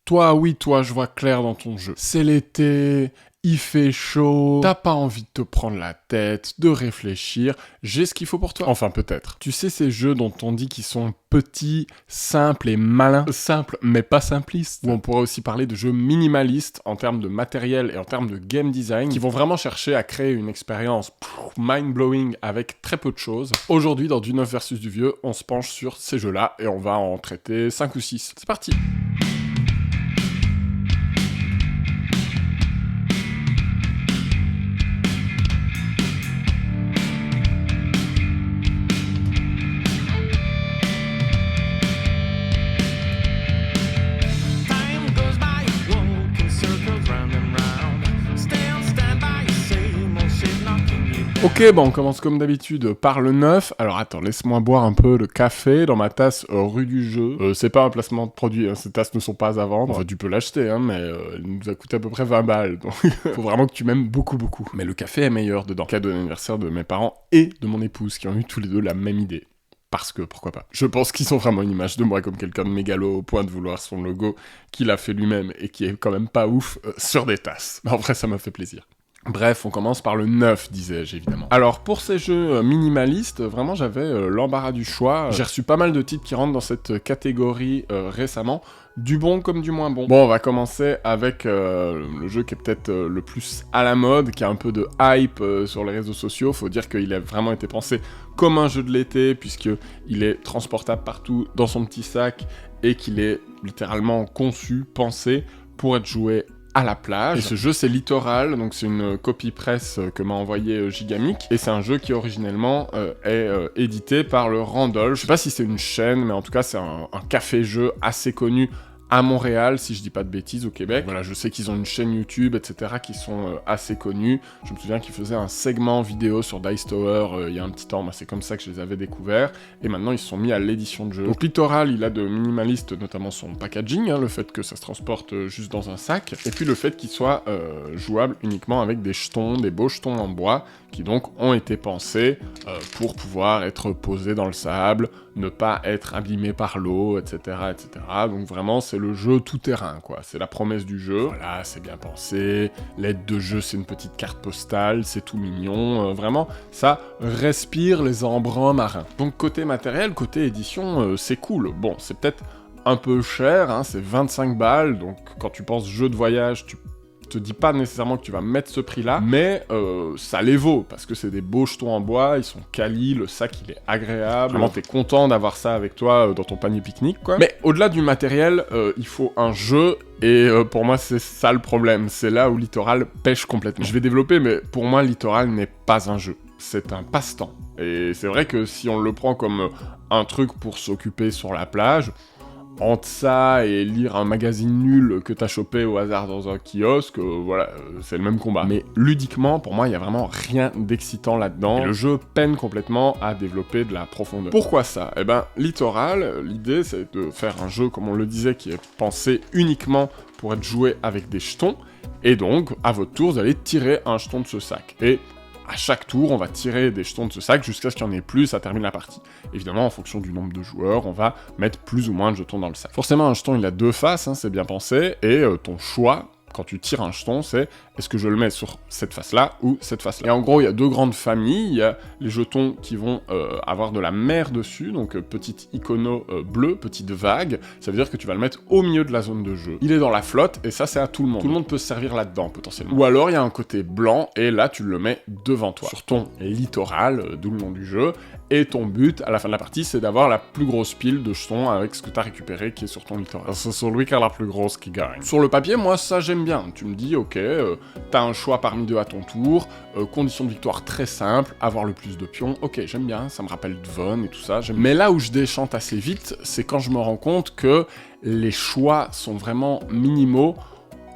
Toi, oui, toi, je vois clair dans ton jeu. C'est l'été, il fait chaud, t'as pas envie de te prendre la tête, de réfléchir, j'ai ce qu'il faut pour toi. Enfin, peut-être. Tu sais ces jeux dont on dit qu'ils sont petits, simples et malins. Simples, mais pas simplistes. Ou on pourrait aussi parler de jeux minimalistes en termes de matériel et en termes de game design, qui vont vraiment chercher à créer une expérience mind-blowing avec très peu de choses. Aujourd'hui, dans Du Neuf versus Du Vieux, on se penche sur ces jeux-là et on va en traiter 5 ou 6. C'est parti! Ok, bon, on commence comme d'habitude par le neuf. Alors attends, laisse-moi boire un peu de café dans ma tasse rue du jeu. C'est pas un placement de produit, hein, ces tasses ne sont pas à vendre. Enfin, tu peux l'acheter, hein, mais elle nous a coûté à peu près 20 balles. Donc faut vraiment que tu m'aimes beaucoup, beaucoup. Mais le café est meilleur dedans. Cadeau d'anniversaire de mes parents et de mon épouse, qui ont eu tous les deux la même idée. Parce que, pourquoi pas. Je pense qu'ils ont vraiment une image de moi comme quelqu'un de mégalo au point de vouloir son logo qu'il a fait lui-même et qui est quand même pas ouf sur des tasses. Mais en vrai, ça m'a fait plaisir. Bref, on commence par le 9, disais-je, évidemment. Alors, pour ces jeux minimalistes, vraiment, j'avais l'embarras du choix. J'ai reçu pas mal de titres qui rentrent dans cette catégorie récemment, du bon comme du moins bon. Bon, on va commencer avec le jeu qui est peut-être le plus à la mode, qui a un peu de hype sur les réseaux sociaux. Faut dire qu'il a vraiment été pensé comme un jeu de l'été, puisqu'il est transportable partout dans son petit sac, et qu'il est littéralement conçu, pensé, pour être joué à la plage. Et ce jeu, c'est Littoral, donc c'est une copie presse que m'a envoyé Gigamic, et c'est un jeu qui originellement est édité par le Randolph. Je sais pas si c'est une chaîne, mais en tout cas c'est un café-jeu assez connu à Montréal, si je dis pas de bêtises, au Québec. Voilà, je sais qu'ils ont une chaîne YouTube, etc., qui sont assez connus. Je me souviens qu'ils faisaient un segment vidéo sur Dice Tower il y a un petit temps, c'est comme ça que je les avais découverts, et maintenant ils se sont mis à l'édition de jeu. Donc Littoral, il a de minimaliste, notamment son packaging, le fait que ça se transporte juste dans un sac, et puis le fait qu'il soit jouable uniquement avec des jetons, des beaux jetons en bois, qui donc ont été pensés pour pouvoir être posés dans le sable, ne pas être abîmés par l'eau, etc., etc. Donc vraiment, c'est le jeu tout-terrain, quoi. C'est la promesse du jeu. Voilà, c'est bien pensé. L'aide de jeu, c'est une petite carte postale, c'est tout mignon. Vraiment, ça respire les embruns marins. Donc côté matériel, côté édition, c'est cool. Bon, c'est peut-être un peu cher, hein, c'est 25 balles, donc quand tu penses jeu de voyage, tu te dis pas nécessairement que tu vas mettre ce prix-là, mais ça les vaut, parce que c'est des beaux jetons en bois, ils sont quali, le sac il est agréable, vraiment t'es content d'avoir ça avec toi dans ton panier pique-nique, quoi. Mais au-delà du matériel, il faut un jeu, et pour moi c'est ça le problème, c'est là où Littoral pêche complètement. Je vais développer, mais pour moi Littoral n'est pas un jeu, c'est un passe-temps. Et c'est vrai que si on le prend comme un truc pour s'occuper sur la plage, entre ça et lire un magazine nul que t'as chopé au hasard dans un kiosque, voilà, c'est le même combat. Mais ludiquement, pour moi, il y a vraiment rien d'excitant là-dedans, et le jeu peine complètement à développer de la profondeur. Pourquoi ça? Eh ben, Littoral, l'idée, c'est de faire un jeu, comme on le disait, qui est pensé uniquement pour être joué avec des jetons, et donc, à votre tour, vous allez tirer un jeton de ce sac. Et à chaque tour, on va tirer des jetons de ce sac jusqu'à ce qu'il y en ait plus, ça termine la partie. Évidemment, en fonction du nombre de joueurs, on va mettre plus ou moins de jetons dans le sac. Forcément, un jeton, il a deux faces, hein, c'est bien pensé, et ton choix, quand tu tires un jeton, c'est est-ce que je le mets sur cette face-là ou cette face-là. Et en gros, il y a deux grandes familles. Il y a les jetons qui vont avoir de la mer dessus, donc petite icono bleu, petite vague. Ça veut dire que tu vas le mettre au milieu de la zone de jeu. Il est dans la flotte, et ça, c'est à tout le monde. Tout le monde peut se servir là-dedans, potentiellement. Ou alors, il y a un côté blanc, et là, tu le mets devant toi, sur ton littoral, d'où le nom du jeu. Et ton but, à la fin de la partie, c'est d'avoir la plus grosse pile de jetons avec ce que t'as récupéré qui est sur ton littoral. C'est celui qui a la plus grosse qui gagne. Sur le papier, moi, ça, j'aime bien. Tu me dis, ok, t'as un choix parmi deux à ton tour, condition de victoire très simple, avoir le plus de pions, ok, j'aime bien, ça me rappelle Dvon et tout ça, mais là où je déchante assez vite, c'est quand je me rends compte que les choix sont vraiment minimaux,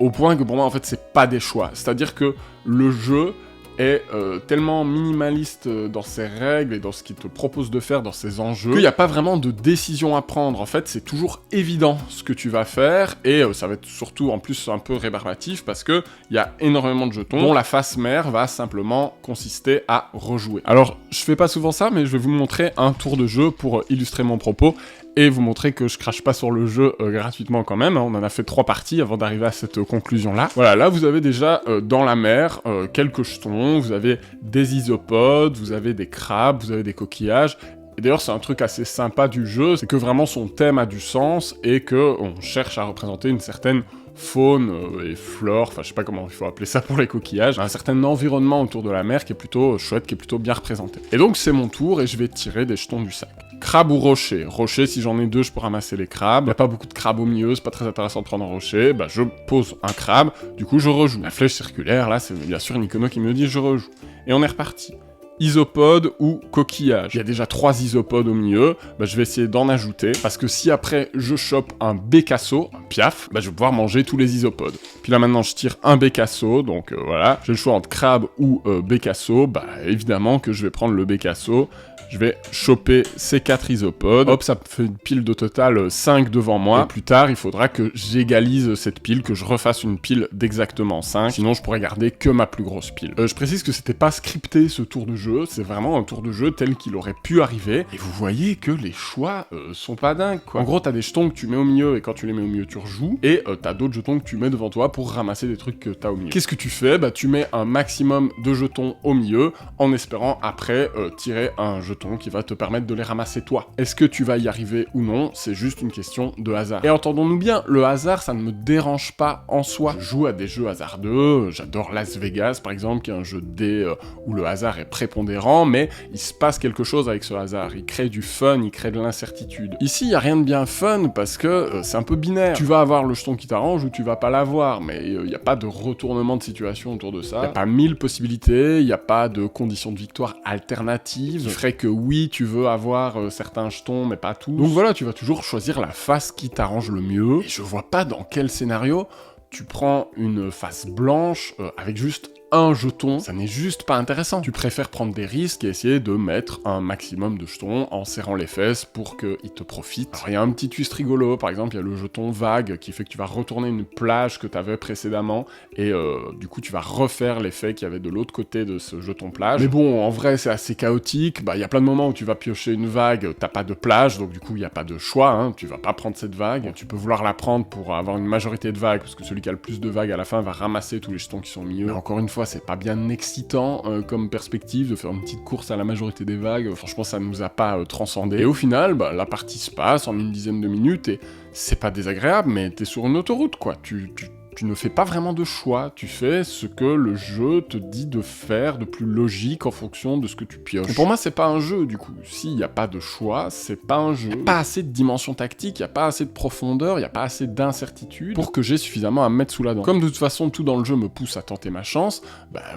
au point que pour moi, en fait, c'est pas des choix. C'est-à-dire que le jeu est tellement minimaliste dans ses règles et dans ce qu'il te propose de faire, dans ses enjeux, qu'il n'y a pas vraiment de décision à prendre. En fait, c'est toujours évident ce que tu vas faire, et ça va être surtout en plus un peu rébarbatif, parce que il y a énormément de jetons, dont la face mère va simplement consister à rejouer. Alors, je fais pas souvent ça, mais je vais vous montrer un tour de jeu pour illustrer mon propos, et vous montrer que je crache pas sur le jeu gratuitement quand même. On en a fait 3 parties avant d'arriver à cette conclusion-là. Voilà, là vous avez déjà dans la mer quelques jetons, vous avez des isopodes, vous avez des crabes, vous avez des coquillages. Et d'ailleurs, c'est un truc assez sympa du jeu, c'est que vraiment son thème a du sens et que on cherche à représenter une certaine faune et flore, enfin je sais pas comment il faut appeler ça pour les coquillages, un certain environnement autour de la mer qui est plutôt chouette, qui est plutôt bien représenté. Et donc c'est mon tour et je vais tirer des jetons du sac. Crabe ou rocher. Rocher, si j'en ai 2, je peux ramasser les crabes. Il n'y a pas beaucoup de crabes au milieu, c'est pas très intéressant de prendre un rocher. Bah je pose un crabe, du coup je rejoue. La flèche circulaire, là c'est bien sûr Nikono qui me dit je rejoue. Et on est reparti. Isopode ou coquillage. Il y a déjà 3 isopodes au milieu, bah, je vais essayer d'en ajouter, parce que si après je chope un bécasso, un piaf, bah, je vais pouvoir manger tous les isopodes. Puis là maintenant je tire un bécasso, donc voilà, j'ai le choix entre crabe ou bécasso, bah évidemment que je vais prendre le bécasso. Je vais choper ces 4 isopodes. Hop, ça me fait une pile de total 5 devant moi. Et plus tard, il faudra que j'égalise cette pile, que je refasse une pile d'exactement 5. Sinon, je pourrais garder que ma plus grosse pile. Je précise que c'était pas scripté, ce tour de jeu. C'est vraiment un tour de jeu tel qu'il aurait pu arriver. Et vous voyez que les choix sont pas dingues, quoi. En gros, t'as des jetons que tu mets au milieu, et quand tu les mets au milieu, tu rejoues. Et t'as d'autres jetons que tu mets devant toi pour ramasser des trucs que t'as au milieu. Qu'est-ce que tu fais? Bah, tu mets un maximum de jetons au milieu, en espérant après tirer un jeton qui va te permettre de les ramasser toi. Est-ce que tu vas y arriver ou non? C'est juste une question de hasard. Et entendons-nous bien, le hasard, ça ne me dérange pas en soi. Je joue à des jeux hasardeux, j'adore Las Vegas par exemple, qui est un jeu de dés où le hasard est prépondérant, mais il se passe quelque chose avec ce hasard. Il crée du fun, il crée de l'incertitude. Ici, il n'y a rien de bien fun parce que c'est un peu binaire. Tu vas avoir le jeton qui t'arrange ou tu vas pas l'avoir, mais il n'y a pas de retournement de situation autour de ça. Il n'y a pas 1000 possibilités, il n'y a pas de conditions de victoire alternatives qui ferait que oui, tu veux avoir certains jetons, mais pas tous. Donc voilà, tu vas toujours choisir la face qui t'arrange le mieux. Et je vois pas dans quel scénario tu prends une face blanche avec juste un jeton, ça n'est juste pas intéressant. Tu préfères prendre des risques et essayer de mettre un maximum de jetons en serrant les fesses pour qu'ils te profitent. Alors il y a un petit twist rigolo, par exemple il y a le jeton vague qui fait que tu vas retourner une plage que tu avais précédemment et du coup tu vas refaire l'effet qu'il y avait de l'autre côté de ce jeton plage. Mais bon, en vrai c'est assez chaotique, il y a plein de moments où tu vas piocher une vague, t'as pas de plage, donc du coup il n'y a pas de choix, hein. Tu vas pas prendre cette vague, tu peux vouloir la prendre pour avoir une majorité de vagues, parce que celui qui a le plus de vagues à la fin va ramasser tous les jetons qui sont au milieu. Mais encore une fois, c'est pas bien excitant comme perspective de faire une petite course à la majorité des vagues. Franchement, ça nous a pas transcendé. Et au final, la partie se passe en une dizaine de minutes et c'est pas désagréable, mais t'es sur une autoroute, quoi. Tu ne fais pas vraiment de choix, tu fais ce que le jeu te dit de faire de plus logique en fonction de ce que tu pioches. Et pour moi, c'est pas un jeu, du coup. S'il n'y a pas de choix, c'est pas un jeu. Il n'y a pas assez de dimension tactique, il n'y a pas assez de profondeur, il n'y a pas assez d'incertitude pour que j'ai suffisamment à me mettre sous la dent. Comme de toute façon, tout dans le jeu me pousse à tenter ma chance,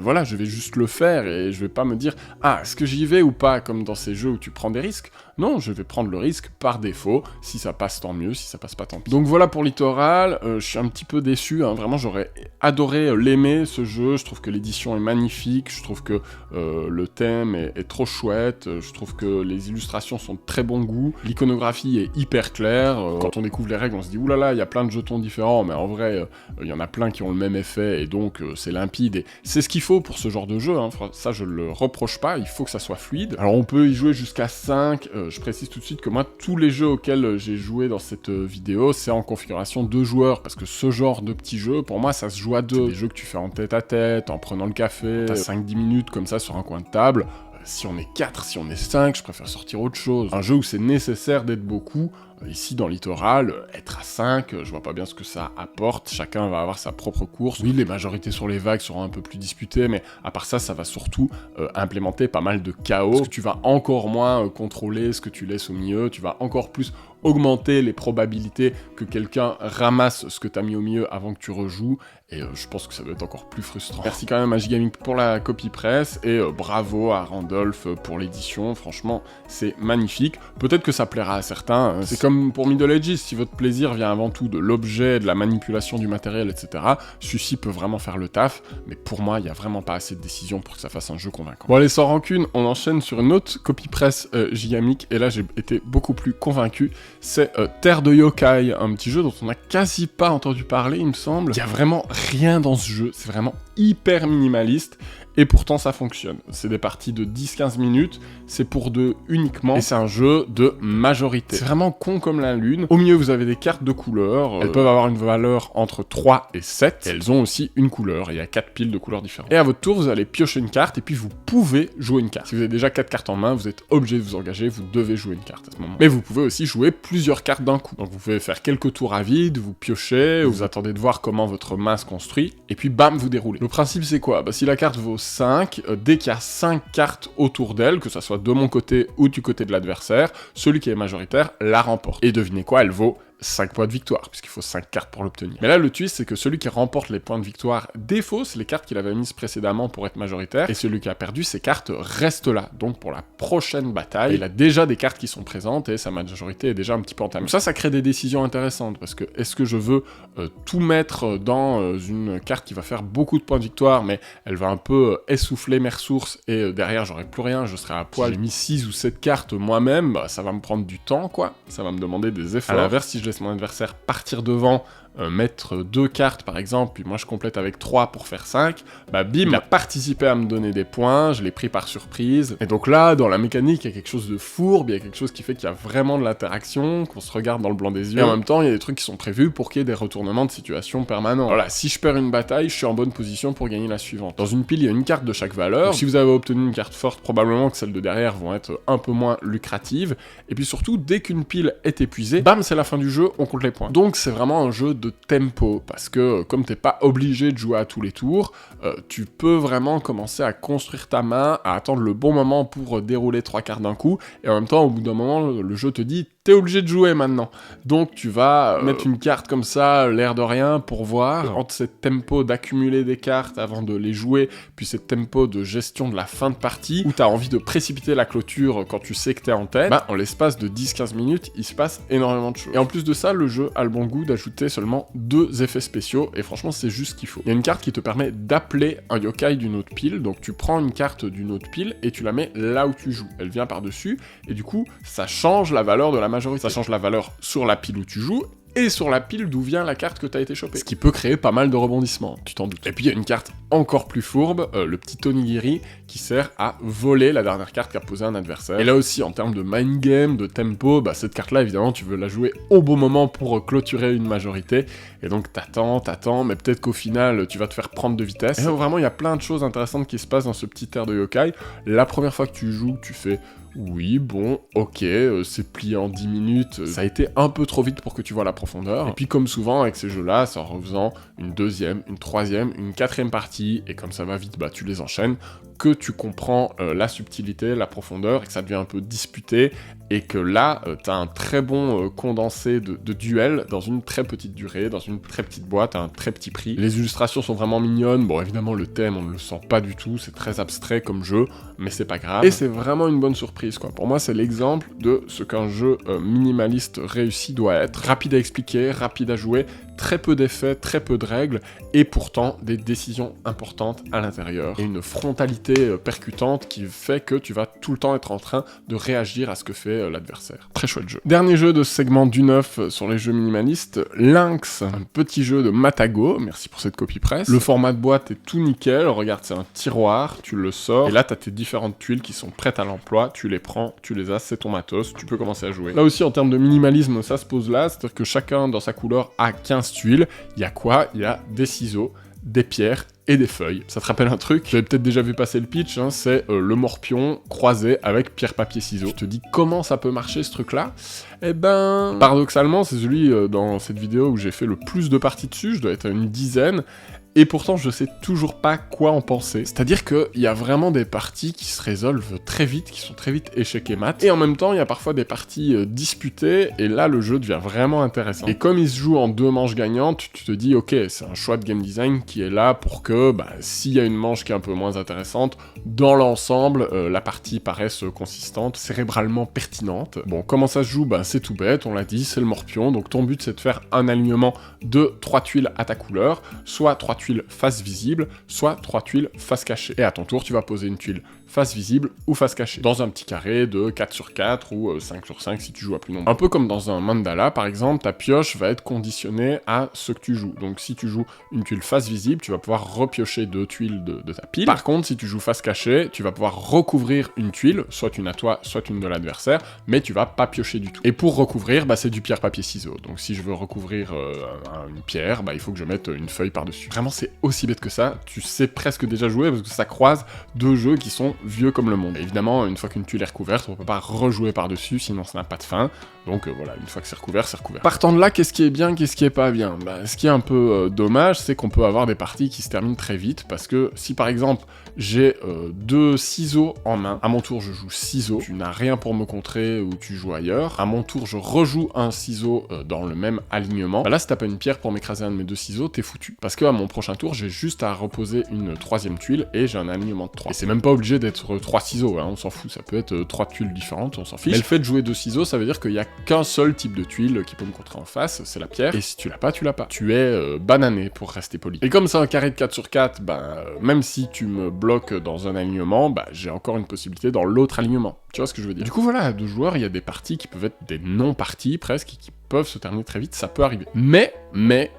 voilà, je vais juste le faire et je vais pas me dire « Ah, est-ce que j'y vais ou pas ?» comme dans ces jeux où tu prends des risques. Non, je vais prendre le risque par défaut. Si ça passe, tant mieux. Si ça passe pas, tant pis. Donc voilà pour Littoral. Je suis un petit peu déçu. Hein. Vraiment, j'aurais adoré l'aimer, ce jeu. Je trouve que l'édition est magnifique. Je trouve que le thème est trop chouette. Je trouve que les illustrations sont de très bon goût. L'iconographie est hyper claire. Quand on découvre les règles, on se dit « Ouh là là, il y a plein de jetons différents. » Mais en vrai, il y en a plein qui ont le même effet. Et donc, c'est limpide. Et c'est ce qu'il faut pour ce genre de jeu. Hein. Ça, je le reproche pas. Il faut que ça soit fluide. Alors, on peut y jouer jusqu'à 5. Je précise tout de suite que moi, tous les jeux auxquels j'ai joué dans cette vidéo, c'est en configuration 2 joueurs, parce que ce genre de petits jeux, pour moi, ça se joue à 2. C'est des jeux que tu fais en tête à tête, en prenant le café, t'as 5-10 minutes comme ça sur un coin de table. Si on est 4, si on est 5, je préfère sortir autre chose. Un jeu où c'est nécessaire d'être beaucoup. Ici, dans Littoral, être à 5, je vois pas bien ce que ça apporte. Chacun va avoir sa propre course. Oui, les majorités sur les vagues seront un peu plus disputées, mais à part ça, ça va surtout implémenter pas mal de chaos. Parce que tu vas encore moins contrôler ce que tu laisses au milieu. Tu vas encore plus augmenter les probabilités que quelqu'un ramasse ce que t'as mis au milieu avant que tu rejoues. Et je pense que ça doit être encore plus frustrant. Merci quand même à Gigamic pour la copie presse. Et bravo à Randolph pour l'édition. Franchement, c'est magnifique. Peut-être que ça plaira à certains. C'est comme pour Middle Ages, si votre plaisir vient avant tout de l'objet, de la manipulation du matériel, etc., celui-ci peut vraiment faire le taf, mais pour moi, il n'y a vraiment pas assez de décision pour que ça fasse un jeu convaincant. Bon allez, sans rancune, on enchaîne sur une autre copie presse Gigamic, et là j'ai été beaucoup plus convaincu, c'est Terre de Yokai, un petit jeu dont on n'a quasi pas entendu parler, il me semble. Il n'y a vraiment rien dans ce jeu, c'est vraiment hyper minimaliste, et pourtant ça fonctionne. C'est des parties de 10-15 minutes, c'est pour 2 uniquement, et c'est un jeu de majorité. C'est vraiment con comme la lune. Au milieu, vous avez des cartes de couleurs, elles peuvent avoir une valeur entre 3 et 7, et elles ont aussi une couleur, il y a 4 piles de couleurs différentes. Et à votre tour, vous allez piocher une carte, et puis vous pouvez jouer une carte. Si vous avez déjà 4 cartes en main, vous êtes obligé de vous engager, vous devez jouer une carte à ce moment. Mais vous pouvez aussi jouer plusieurs cartes d'un coup. Donc vous pouvez faire quelques tours à vide, vous piochez, vous attendez de voir comment votre main se construit, et puis bam, vous déroulez. Le principe c'est quoi? Si la carte vaut 5, dès qu'il y a 5 cartes autour d'elle, que ça soit de mon côté ou du côté de l'adversaire, celui qui est majoritaire la remporte. Et devinez quoi, elle vaut 5 points de victoire, puisqu'il faut 5 cartes pour l'obtenir. Mais là, le twist, c'est que celui qui remporte les points de victoire défausse les cartes qu'il avait mises précédemment pour être majoritaire, et celui qui a perdu, ses cartes restent là. Donc pour la prochaine bataille, il a déjà des cartes qui sont présentes, et sa majorité est déjà un petit peu entamée. Donc ça crée des décisions intéressantes, parce que est-ce que je veux tout mettre dans une carte qui va faire beaucoup de points de victoire, mais elle va un peu essouffler mes ressources, et derrière, j'aurai plus rien, je serai à poil. J'ai mis 6 ou 7 cartes moi-même, ça va me prendre du temps, quoi. Ça va me demander des efforts. À l'inverse, si je laisse mon adversaire partir devant, mettre 2 cartes par exemple, puis moi je complète avec 3 pour faire 5, bim, il a participé à me donner des points, je l'ai pris par surprise, et donc là, dans la mécanique, il y a quelque chose de fourbe, il y a quelque chose qui fait qu'il y a vraiment de l'interaction, qu'on se regarde dans le blanc des yeux, et en même temps, il y a des trucs qui sont prévus pour qu'il y ait des retournements de situation permanents. Voilà, si je perds une bataille, je suis en bonne position pour gagner la suivante. Dans une pile, il y a une carte de chaque valeur, donc si vous avez obtenu une carte forte, probablement que celles de derrière vont être un peu moins lucratives, et puis surtout, dès qu'une pile est épuisée, bam, c'est la fin du jeu, on compte les points. Donc c'est vraiment un jeu de tempo, parce que comme t'es pas obligé de jouer à tous les tours, tu peux vraiment commencer à construire ta main, à attendre le bon moment pour dérouler 3 cartes d'un coup, et en même temps, au bout d'un moment, le jeu te dit t'es obligé de jouer maintenant. Donc tu vas mettre une carte comme ça, l'air de rien, pour voir, entre cette tempo d'accumuler des cartes avant de les jouer, puis cette tempo de gestion de la fin de partie, où t'as envie de précipiter la clôture quand tu sais que t'es en tête, en l'espace de 10-15 minutes, il se passe énormément de choses. Et en plus de ça, le jeu a le bon goût d'ajouter seulement 2 effets spéciaux, et franchement c'est juste ce qu'il faut. Il y a une carte qui te permet d'appeler un yokai d'une autre pile, donc tu prends une carte d'une autre pile, et tu la mets là où tu joues. Elle vient par-dessus, et du coup, ça change la valeur de la majorité. Ça change la valeur sur la pile où tu joues, et sur la pile d'où vient la carte que t'as été chopée. Ce qui peut créer pas mal de rebondissements, tu t'en doutes. Et puis il y a une carte encore plus fourbe, le petit Onigiri, qui sert à voler la dernière carte qu'a posée un adversaire. Et là aussi, en termes de mind game, de tempo, cette carte-là, évidemment, tu veux la jouer au bon moment pour clôturer une majorité, et donc t'attends, mais peut-être qu'au final, tu vas te faire prendre de vitesse. Et donc, vraiment, il y a plein de choses intéressantes qui se passent dans ce petit air de yokai. La première fois que tu joues, tu fais... Oui, bon, ok, c'est plié en 10 minutes, ça a été un peu trop vite pour que tu vois la profondeur. Et puis comme souvent avec ces jeux-là, c'est en refaisant une deuxième, une troisième, une quatrième partie, et comme ça va vite, tu les enchaînes, que tu comprends la subtilité, la profondeur, et que ça devient un peu disputé, et que là, t'as un très bon condensé de duels dans une très petite durée, dans une très petite boîte, à un très petit prix. Les illustrations sont vraiment mignonnes, bon évidemment le thème on ne le sent pas du tout, c'est très abstrait comme jeu, mais c'est pas grave. Et c'est vraiment une bonne surprise quoi. Pour moi c'est l'exemple de ce qu'un jeu minimaliste réussi doit être. Rapide à expliquer, rapide à jouer, très peu d'effets, très peu de règles, et pourtant des décisions importantes à l'intérieur. Et une frontalité percutante qui fait que tu vas tout le temps être en train de réagir à ce que fait l'adversaire. Très chouette jeu. Dernier jeu de ce segment du 9 sur les jeux minimalistes, Lynx, un petit jeu de Matago, merci pour cette copie presse. Le format de boîte est tout nickel, regarde c'est un tiroir, tu le sors, et là t'as tes différentes tuiles qui sont prêtes à l'emploi, tu les prends, tu les as, c'est ton matos, tu peux commencer à jouer. Là aussi en termes de minimalisme, ça se pose là, c'est-à-dire que chacun dans sa couleur a 15 tuiles, il y a quoi? Il y a des ciseaux, des pierres et des feuilles. Ça te rappelle un truc? Vous avez peut-être déjà vu passer le pitch, c'est le morpion croisé avec pierre, papier, ciseaux. Je te dis comment ça peut marcher ce truc-là? Eh ben, paradoxalement, c'est celui dans cette vidéo où j'ai fait le plus de parties dessus, je dois être à une dizaine, et pourtant je sais toujours pas quoi en penser. C'est-à-dire qu'il y a vraiment des parties qui se résolvent très vite, qui sont très vite échec et mat, et en même temps il y a parfois des parties disputées, et là le jeu devient vraiment intéressant. Et comme il se joue en 2 manches gagnantes, tu te dis ok, c'est un choix de game design qui est là pour que, s'il y a une manche qui est un peu moins intéressante, dans l'ensemble, la partie paraisse consistante, cérébralement pertinente. Bon, comment ça se joue? C'est tout bête, on l'a dit, c'est le morpion, donc ton but c'est de faire un alignement de 3 tuiles à ta couleur, soit 3 tuiles face visible, soit 3 tuiles face cachée. Et à ton tour, tu vas poser une tuile face visible ou face cachée, dans un petit carré de 4 sur 4 ou 5 sur 5 si tu joues à plus nombreux. Un peu comme dans un mandala par exemple, ta pioche va être conditionnée à ce que tu joues. Donc si tu joues une tuile face visible, tu vas pouvoir repiocher 2 tuiles de ta pile. Par contre, si tu joues face cachée, tu vas pouvoir recouvrir une tuile, soit une à toi, soit une de l'adversaire, mais tu vas pas piocher du tout. Et pour recouvrir, c'est du pierre-papier-ciseaux. Donc si je veux recouvrir une pierre, il faut que je mette une feuille par-dessus. Vraiment, c'est aussi bête que ça. Tu sais presque déjà jouer parce que ça croise 2 jeux qui sont vieux comme le monde. Et évidemment, une fois qu'une tuile est recouverte, on peut pas rejouer par-dessus, sinon ça n'a pas de fin. Donc voilà, une fois que c'est recouvert, c'est recouvert. Partant de là, qu'est-ce qui est bien, qu'est-ce qui est pas bien? Ce qui est un peu dommage, c'est qu'on peut avoir des parties qui se terminent très vite, parce que si par exemple, j'ai 2 ciseaux en main, à mon tour je joue ciseaux, tu n'as rien pour me contrer ou tu joues ailleurs, à mon tour je rejoue un ciseau dans le même alignement, là si t'as pas une pierre pour m'écraser un de mes 2 ciseaux, t'es foutu. Parce que à mon prochain tour, j'ai juste à reposer une 3e tuile et j'ai un alignement de 3. Et c'est même pas obligé d'être 3 ciseaux, on s'en fout, ça peut être 3 tuiles différentes, on s'en fiche. Mais le fait de jouer 2 ciseaux, ça veut dire qu'il y a qu'un seul type de tuile qui peut me contrer en face, c'est la pierre, et si tu l'as pas, tu l'as pas. Tu es banané, pour rester poli. Et comme c'est un carré de 4 sur 4, même si tu me bloques dans un alignement, j'ai encore une possibilité dans l'autre alignement. Tu vois ce que je veux dire? Du coup voilà, à 2 joueurs, il y a des parties qui peuvent être des non-parties presque, qui peuvent se terminer très vite, ça peut arriver. Mais,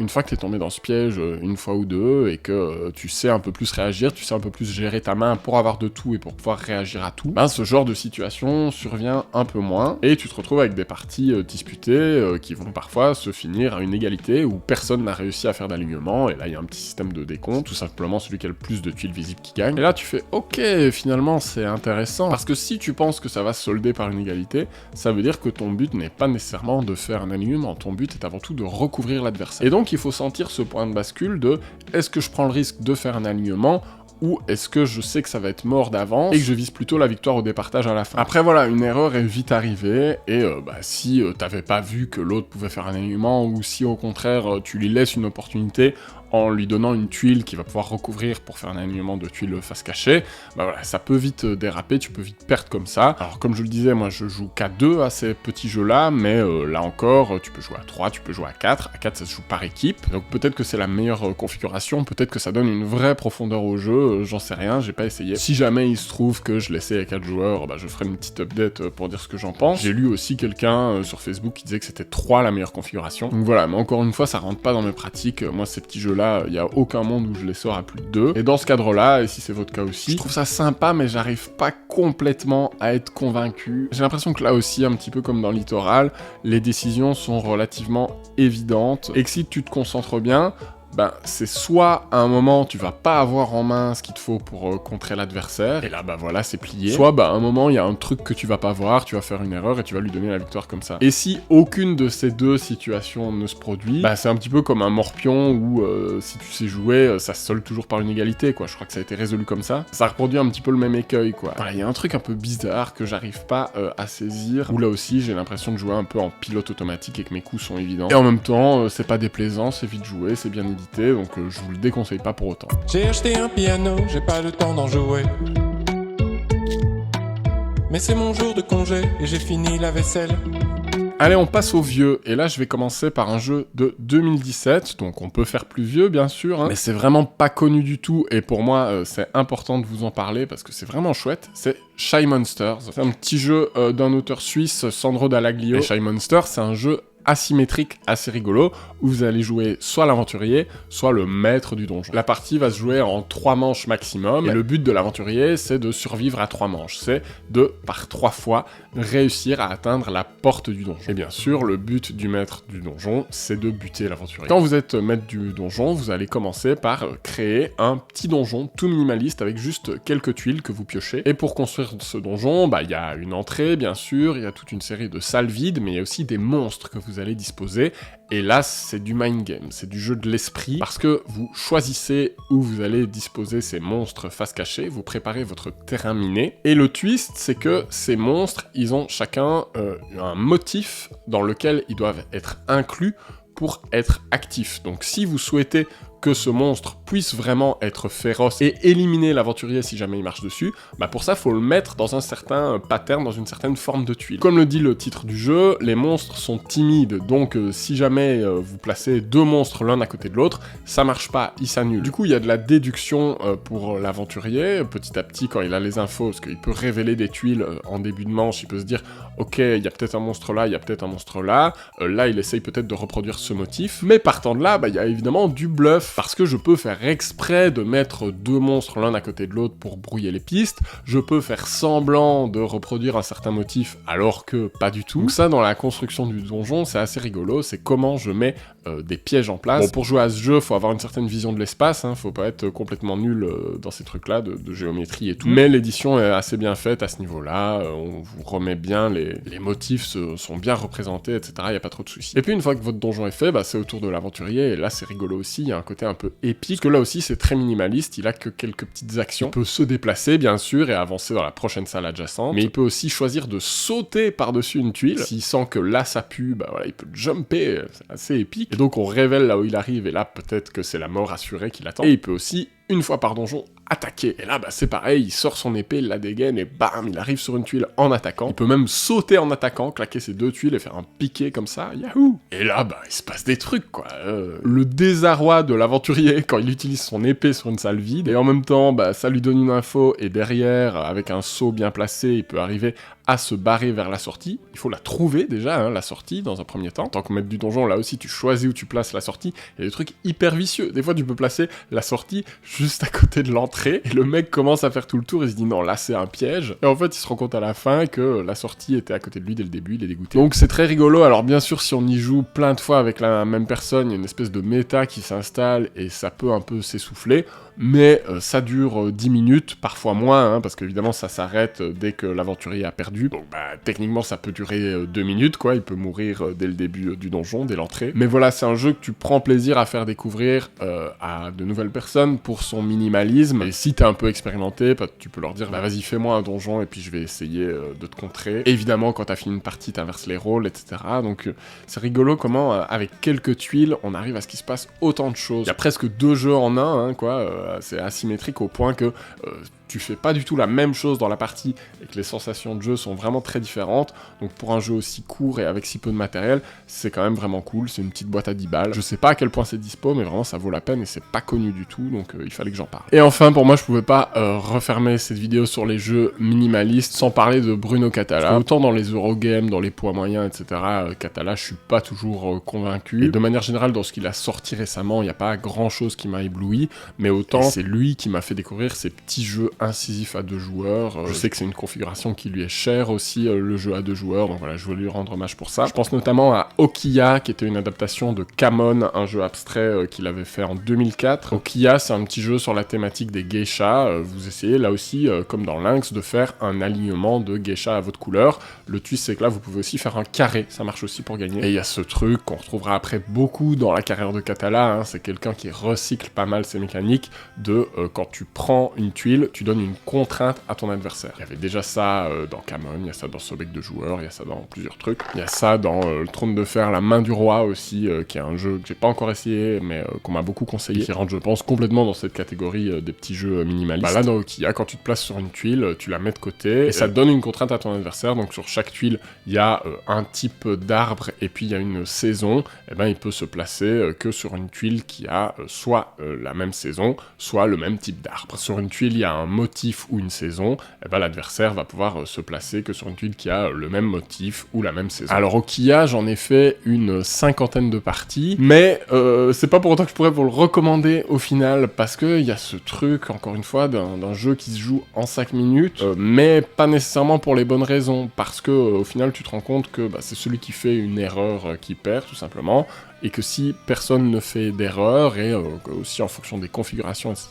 une fois que t'es tombé dans ce piège une fois ou deux, et que tu sais un peu plus réagir, tu sais un peu plus gérer ta main pour avoir de tout et pour pouvoir réagir à tout, ce genre de situation survient un peu moins, et tu te retrouves avec des parties disputées qui vont parfois se finir à une égalité, où personne n'a réussi à faire d'alignement, et là il y a un petit système de décompte, tout simplement celui qui a le plus de tuiles visibles qui gagne. Et là tu fais, ok, finalement c'est intéressant, parce que si tu penses que ça va se solder par une égalité, ça veut dire que ton but n'est pas nécessairement de faire un alignement, ton but est avant tout de recouvrir l'adversaire. Et donc il faut sentir ce point de bascule de est-ce que je prends le risque de faire un alignement ou est-ce que je sais que ça va être mort d'avance et que je vise plutôt la victoire au départage à la fin. Après voilà, une erreur est vite arrivée, et si t'avais pas vu que l'autre pouvait faire un alignement, ou si au contraire tu lui laisses une opportunité en lui donnant une tuile qui va pouvoir recouvrir pour faire un alignement de tuiles face cachée, voilà, ça peut vite déraper, tu peux vite perdre comme ça. Alors comme je le disais, moi je joue qu'à 2 à ces petits jeux-là, mais là encore, tu peux jouer à 3, tu peux jouer à 4, à 4 ça se joue par équipe, donc peut-être que c'est la meilleure configuration, peut-être que ça donne une vraie profondeur au jeu, j'en sais rien, j'ai pas essayé. Si jamais il se trouve que je l'essaie à 4 joueurs, je ferai une petite update pour dire ce que j'en pense. J'ai lu aussi quelqu'un sur Facebook qui disait que c'était 3 la meilleure configuration, donc voilà, mais encore une fois, ça rentre pas dans mes pratiques, moi ces petits jeux-là, il y a aucun monde où je les sors à plus de 2, et dans ce cadre-là, et si c'est votre cas aussi, je trouve ça sympa, mais j'arrive pas complètement à être convaincu. J'ai l'impression que là aussi, un petit peu comme dans Littoral, les décisions sont relativement évidentes, et que si tu te concentres bien, c'est soit à un moment tu vas pas avoir en main ce qu'il te faut pour contrer l'adversaire, et là voilà c'est plié, soit à un moment il y a un truc que tu vas pas voir, tu vas faire une erreur et tu vas lui donner la victoire comme ça. Et si aucune de ces deux situations ne se produit, c'est un petit peu comme un morpion où si tu sais jouer, ça se solde toujours par une égalité quoi, je crois que ça a été résolu comme ça. Ça reproduit un petit peu le même écueil quoi. Voilà, il y a un truc un peu bizarre que j'arrive pas à saisir, où là aussi j'ai l'impression de jouer un peu en pilote automatique et que mes coups sont évidents. Et en même temps, c'est pas déplaisant, c'est vite joué, c'est bien édité, donc je vous le déconseille pas pour autant. J'ai acheté un piano, j'ai pas le temps d'en jouer. Mais c'est mon jour de congé et j'ai fini la vaisselle. Allez, on passe au vieux, et là je vais commencer par un jeu de 2017, donc on peut faire plus vieux bien sûr, mais c'est vraiment pas connu du tout, et pour moi c'est important de vous en parler parce que c'est vraiment chouette, c'est Shy Monsters. C'est un petit jeu d'un auteur suisse, Sandro Dallaglio, et Shy Monsters c'est un jeu asymétrique assez rigolo, où vous allez jouer soit l'aventurier, soit le maître du donjon. La partie va se jouer en 3 manches maximum, et le but de l'aventurier, c'est de survivre à 3 manches, c'est de, par 3 fois, réussir à atteindre la porte du donjon. Et bien sûr, le but du maître du donjon, c'est de buter l'aventurier. Quand vous êtes maître du donjon, vous allez commencer par créer un petit donjon tout minimaliste, avec juste quelques tuiles que vous piochez, et pour construire ce donjon, il y a une entrée, bien sûr, il y a toute une série de salles vides, mais il y a aussi des monstres que vous allez disposer, et là c'est du mind game, c'est du jeu de l'esprit, parce que vous choisissez où vous allez disposer ces monstres face cachée, vous préparez votre terrain miné, et le twist c'est que ces monstres, ils ont chacun un motif dans lequel ils doivent être inclus pour être actifs. Donc si vous souhaitez que ce monstre puisse vraiment être féroce et éliminer l'aventurier si jamais il marche dessus, bah pour ça, faut le mettre dans un certain pattern, dans une certaine forme de tuile. Comme le dit le titre du jeu, les monstres sont timides, donc si jamais vous placez 2 monstres l'un à côté de l'autre, ça marche pas, ils s'annulent. Du coup, il y a de la déduction pour l'aventurier, petit à petit, quand il a les infos, parce qu'il peut révéler des tuiles en début de manche, il peut se dire, ok, il y a peut-être un monstre là, il y a peut-être un monstre là, là il essaye peut-être de reproduire ce motif, mais partant de là, bah il y a évidemment du bluff, parce que je peux faire exprès de mettre 2 monstres l'un à côté de l'autre pour brouiller les pistes, je peux faire semblant de reproduire un certain motif alors que pas du tout. Donc ça, dans la construction du donjon, c'est assez rigolo, c'est comment je mets des pièges en place. Bon, pour jouer à ce jeu, faut avoir une certaine vision de l'espace, hein, faut pas être complètement nul dans ces trucs-là, de géométrie et tout, mais l'édition est assez bien faite à ce niveau-là, on vous remet bien, les motifs sont bien représentés, etc., y a pas trop de soucis. Et puis une fois que votre donjon est fait, bah c'est au tour de l'aventurier, et là c'est rigolo aussi, il y a un côté un peu épique, parce que là aussi c'est très minimaliste, il a que quelques petites actions, il peut se déplacer bien sûr, et avancer dans la prochaine salle adjacente, mais il peut aussi choisir de sauter par-dessus une tuile, s'il sent que là ça pue, bah voilà, il peut jumper, c'est assez épique, et donc on révèle là où il arrive, et là peut-être que c'est la mort assurée qui l'attend, et il peut aussi, une fois par donjon, attaquer. Et là, bah c'est pareil, il sort son épée, il la dégaine, et bam, il arrive sur une tuile en attaquant. Il peut même sauter en attaquant, claquer ses 2 tuiles et faire un piqué comme ça, yahoo! Et là, bah, il se passe des trucs, quoi. Le désarroi de l'aventurier quand il utilise son épée sur une salle vide, et en même temps, bah, ça lui donne une info, et derrière, avec un saut bien placé, il peut arriver à se barrer vers la sortie. Il faut la trouver déjà, hein, la sortie, dans un premier temps. En tant que maître du donjon, là aussi, tu choisis où tu places la sortie. Il y a des trucs hyper vicieux. Des fois, tu peux placer la sortie juste à côté de l'entrée, et le mec commence à faire tout le tour, il se dit non, là c'est un piège. Et en fait, il se rend compte à la fin que la sortie était à côté de lui dès le début, il est dégoûté. Donc c'est très rigolo. Alors bien sûr, si on y joue plein de fois avec la même personne, il y a une espèce de méta qui s'installe, et ça peut un peu s'essouffler. Mais ça dure 10 minutes, parfois moins, hein, parce qu'évidemment ça s'arrête dès que l'aventurier a perdu. Donc bah techniquement ça peut durer 2 minutes, quoi, il peut mourir dès le début du donjon, dès l'entrée. Mais voilà, c'est un jeu que tu prends plaisir à faire découvrir à de nouvelles personnes pour son minimalisme. Et si t'es un peu expérimenté, tu peux leur dire bah vas-y fais-moi un donjon et puis je vais essayer de te contrer. Évidemment quand t'as fini une partie t'inverses les rôles, etc. Donc c'est rigolo comment avec quelques tuiles on arrive à ce qu'il se passe autant de choses. Il y a presque 2 jeux en un, hein, quoi. C'est asymétrique au point que tu fais pas du tout la même chose dans la partie et que les sensations de jeu sont vraiment très différentes. Donc pour un jeu aussi court et avec si peu de matériel, c'est quand même vraiment cool. C'est une petite boîte à 10 balles. Je sais pas à quel point c'est dispo, mais vraiment ça vaut la peine et c'est pas connu du tout, donc il fallait que j'en parle. Et enfin, pour moi, je pouvais pas refermer cette vidéo sur les jeux minimalistes sans parler de Bruno Cathala. Autant dans les Eurogames, dans les poids moyens, etc., Cathala, je suis pas toujours convaincu. Et de manière générale, dans ce qu'il a sorti récemment, il y a pas grand chose qui m'a ébloui, mais autant c'est lui qui m'a fait découvrir ces petits jeux incisif à 2 joueurs. Je sais que c'est une configuration qui lui est chère aussi, le jeu à 2 joueurs, donc voilà, je voulais lui rendre hommage pour ça. Je pense notamment à Okiya, qui était une adaptation de Kamon, un jeu abstrait qu'il avait fait en 2004. Okiya, c'est un petit jeu sur la thématique des geishas. Vous essayez là aussi, comme dans Lynx, de faire un alignement de geishas à votre couleur. Le twist, c'est que là, vous pouvez aussi faire un carré, ça marche aussi pour gagner. Et il y a ce truc qu'on retrouvera après beaucoup dans la carrière de Cathala, hein, c'est quelqu'un qui recycle pas mal ses mécaniques de quand tu prends une tuile, tu donnes une contrainte à ton adversaire. Il y avait déjà ça dans Kamon, il y a ça dans Sobek de joueurs, il y a ça dans plusieurs trucs. Il y a ça dans le Trône de Fer, la main du roi aussi, qui est un jeu que j'ai pas encore essayé, mais qu'on m'a beaucoup conseillé, qui rentre, je pense, complètement dans cette catégorie des petits jeux minimalistes. Bah là, dans Okiya, quand tu te places sur une tuile, tu la mets de côté, et ça donne une contrainte à ton adversaire, donc sur chaque tuile, il y a un type d'arbre, et puis il y a une saison, et ben il peut se placer que sur une tuile qui a soit la même saison, soit le même type d'arbre. Sur une tuile, il y a un motif ou une saison, et ben l'adversaire va pouvoir se placer que sur une tuile qui a le même motif ou la même saison. Alors Okiya, j'en ai fait une 50aine de parties, mais c'est pas pour autant que je pourrais vous le recommander au final, parce que il y a ce truc, encore une fois, d'un jeu qui se joue en 5 minutes, mais pas nécessairement pour les bonnes raisons, parce que au final tu te rends compte que bah, c'est celui qui fait une erreur qui perd, tout simplement, et que si personne ne fait d'erreur, et aussi en fonction des configurations, etc.,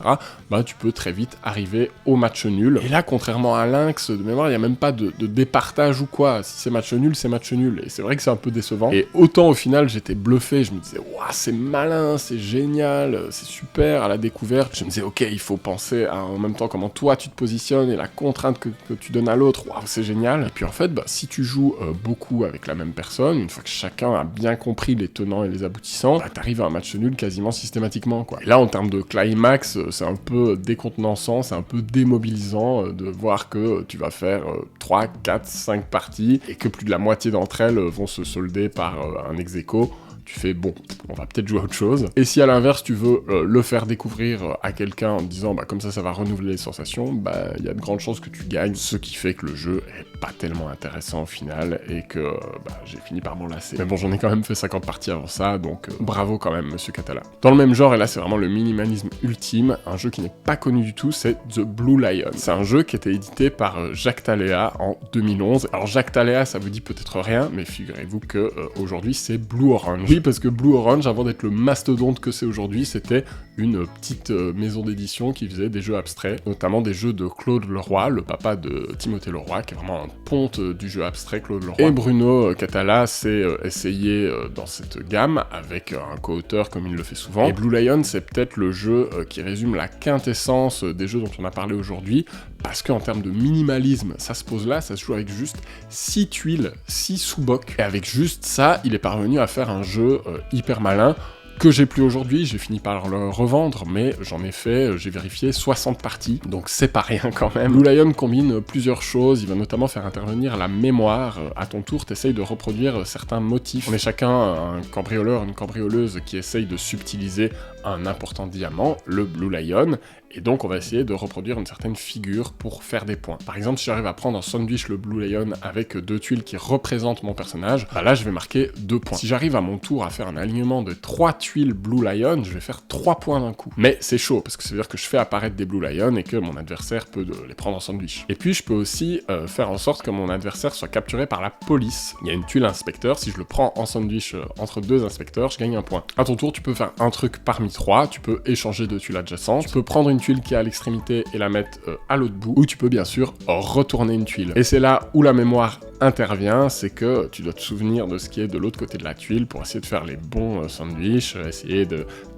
bah tu peux très vite arriver au match nul. Et là, contrairement à Lynx, de mémoire, il n'y a même pas de départage ou quoi. Si c'est match nul, c'est match nul. Et c'est vrai que c'est un peu décevant. Et autant au final, j'étais bluffé, je me disais, waouh, c'est malin, c'est génial, c'est super à la découverte. Je me disais, ok, il faut penser à, en même temps comment toi tu te positionnes et la contrainte que tu donnes à l'autre, waouh, c'est génial. Et puis en fait, bah, si tu joues beaucoup avec la même personne, une fois que chacun a bien compris les tenants et les les aboutissants, bah, t'arrives à un match nul quasiment systématiquement, quoi. Et là, en termes de climax, c'est un peu décontenançant, c'est un peu démobilisant de voir que tu vas faire 3, 4, 5 parties et que plus de la moitié d'entre elles vont se solder par un ex-aequo. Tu fais bon, on va peut-être jouer à autre chose. Et si à l'inverse tu veux le faire découvrir à quelqu'un en disant bah comme ça va renouveler les sensations, bah il y a de grandes chances que tu gagnes, ce qui fait que le jeu est pas tellement intéressant au final et que bah, j'ai fini par m'en lasser. Mais bon, j'en ai quand même fait 50 parties avant ça, donc bravo quand même monsieur Catala. Dans le même genre, et là c'est vraiment le minimalisme ultime, un jeu qui n'est pas connu du tout, c'est The Blue Lion. C'est un jeu qui était édité par Jacques Taléa en 2011. Alors Jacques Taléa, ça vous dit peut-être rien, mais figurez-vous que aujourd'hui c'est Blue Orange. Oui, parce que Blue Orange, avant d'être le mastodonte que c'est aujourd'hui, c'était une petite maison d'édition qui faisait des jeux abstraits, notamment des jeux de Claude Leroy, le papa de Timothée Leroy, qui est vraiment un ponte du jeu abstrait Claude Leroy. Et Bruno Catala s'est essayé dans cette gamme avec un co-auteur comme il le fait souvent. Et Blue Lion, c'est peut-être le jeu qui résume la quintessence des jeux dont on a parlé aujourd'hui, parce qu'en termes de minimalisme, ça se pose là, ça se joue avec juste 6 tuiles, 6 sous-bocs, et avec juste ça, il est parvenu à faire un jeu hyper malin, que j'ai plus aujourd'hui, j'ai fini par le revendre, mais j'en ai fait, j'ai vérifié, 60 parties, donc c'est pas rien quand même. Blue Lion combine plusieurs choses, il va notamment faire intervenir la mémoire. À ton tour, t'essayes de reproduire certains motifs. On est chacun un cambrioleur, une cambrioleuse qui essaye de subtiliser un important diamant, le Blue Lion, et donc on va essayer de reproduire une certaine figure pour faire des points. Par exemple, si j'arrive à prendre un sandwich le Blue Lion avec 2 tuiles qui représentent mon personnage, bah là je vais marquer 2 points. Si j'arrive à mon tour à faire un alignement de 3 tuiles Blue Lion, je vais faire 3 points d'un coup. Mais c'est chaud, parce que ça veut dire que je fais apparaître des Blue Lion et que mon adversaire peut les prendre en sandwich. Et puis je peux aussi faire en sorte que mon adversaire soit capturé par la police. Il y a une tuile inspecteur, si je le prends en sandwich entre 2 inspecteurs, je gagne un point. À ton tour, tu peux faire un truc parmi 3, tu peux échanger 2 tuiles adjacentes, tu peux prendre une tuile qui est à l'extrémité et la mettre à l'autre bout, ou tu peux bien sûr retourner une tuile. Et c'est là où la mémoire intervient, c'est que tu dois te souvenir de ce qui est de l'autre côté de la tuile pour essayer de faire les bons sandwichs, essayer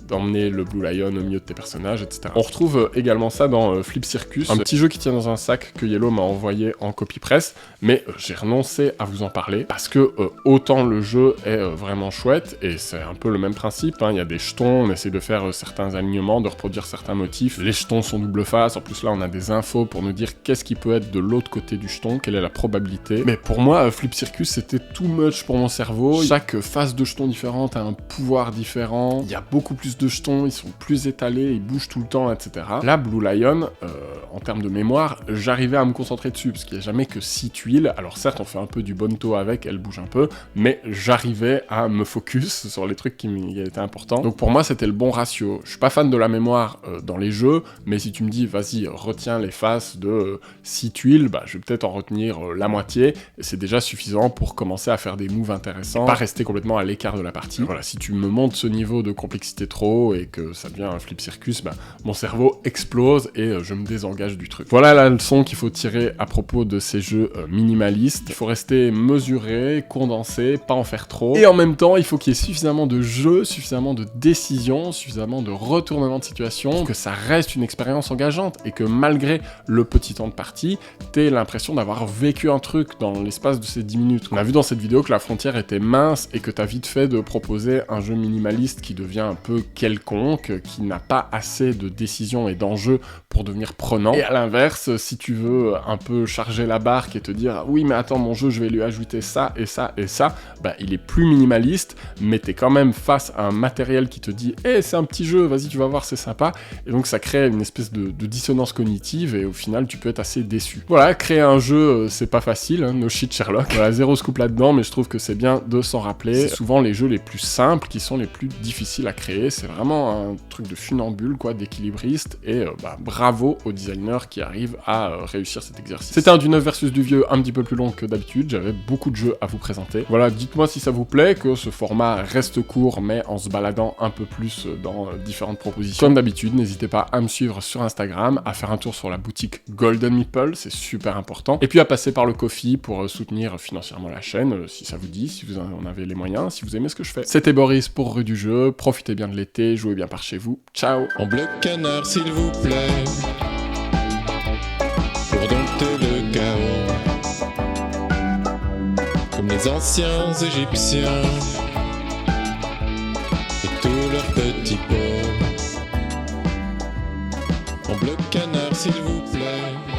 d'emmener le Blue Lion au milieu de tes personnages, etc. On retrouve également ça dans Flip Circus, un petit jeu qui tient dans un sac que Yellow m'a envoyé en copie presse, mais j'ai renoncé à vous en parler, parce que autant le jeu est vraiment chouette, et c'est un peu le même principe, hein, il y a des jetons, on essaie de faire certains alignements, de reproduire certains motifs, les jetons sont double face, en plus là on a des infos pour nous dire qu'est-ce qui peut être de l'autre côté du jeton, quelle est la probabilité, mais pour moi, Flip Circus c'était too much pour mon cerveau, chaque face de jeton différente a un pouvoir différent, il y a beaucoup plus de jetons, ils sont plus étalés, ils bougent tout le temps, etc. Là, Blue Lion, en termes de mémoire, j'arrivais à me concentrer dessus, parce qu'il n'y a jamais que 6 tuiles, alors certes on fait un peu du bonto avec, elle bouge un peu, mais j'arrivais à me focus sur les trucs qui étaient importants, donc pour moi c'était le bon ratio. Je suis pas fan de la mémoire dans les jeux, mais si tu me dis, vas-y, retiens les faces de 6 tuiles, bah je vais peut-être en retenir la moitié, et c'est déjà suffisant pour commencer à faire des moves intéressants, pas rester complètement à l'écart de la partie. Voilà, si tu me montres ce niveau de complexité trop et que ça devient un Flip Circus, bah, mon cerveau explose et je me désengage du truc. Voilà la leçon qu'il faut tirer à propos de ces jeux minimalistes. Il faut rester mesuré, condensé, pas en faire trop. Et en même temps, il faut qu'il y ait suffisamment de jeux, suffisamment de décisions, suffisamment de retournements de situation, que ça reste une expérience engageante et que malgré le petit temps de partie, t'aies l'impression d'avoir vécu un truc dans l'espace de ces 10 minutes. On a vu dans cette vidéo que la frontière était mince et que t'as vite fait de proposer un jeu minimaliste qui devient un peu quelconque, qui n'a pas assez de décisions et d'enjeux pour devenir prenant. Et à l'inverse, si tu veux un peu charger la barque et te dire ah, oui mais attends, mon jeu je vais lui ajouter ça et ça et ça, bah il est plus minimaliste, mais t'es quand même face à un matériel qui te dit hey, c'est un petit jeu, vas-y tu vas voir c'est sympa, et donc ça crée une espèce de dissonance cognitive et au final tu peux être assez déçu. Voilà, créer un jeu c'est pas facile, hein, no shit Sherlock, voilà, zéro scoop là-dedans, mais je trouve que c'est bien de s'en rappeler. C'est souvent les jeux les plus simples qui sont les plus difficiles à créer, c'est vraiment un truc de funambule, quoi, d'équilibriste, et bravo aux designers qui arrivent à réussir cet exercice. C'était un du neuf versus du vieux un petit peu plus long que d'habitude, j'avais beaucoup de jeux à vous présenter. Voilà, dites-moi si ça vous plaît, que ce format reste court, mais en se baladant un peu plus dans différentes propositions. Comme d'habitude, n'hésitez pas à me suivre sur Instagram, à faire un tour sur la boutique Golden Meeple, c'est super important, et puis à passer par le Ko-fi pour soutenir financièrement la chaîne, si ça vous dit, si vous en avez les moyens, si vous aimez ce que je fais. C'était Boris pour Rue du Jeu, profitez bien de l'été, jouez bien par chez vous, ciao. En bloc canard s'il vous plaît, pour dompter le chaos, comme les anciens Égyptiens. tous leurs petits pots. En bleu canard s'il vous plaît.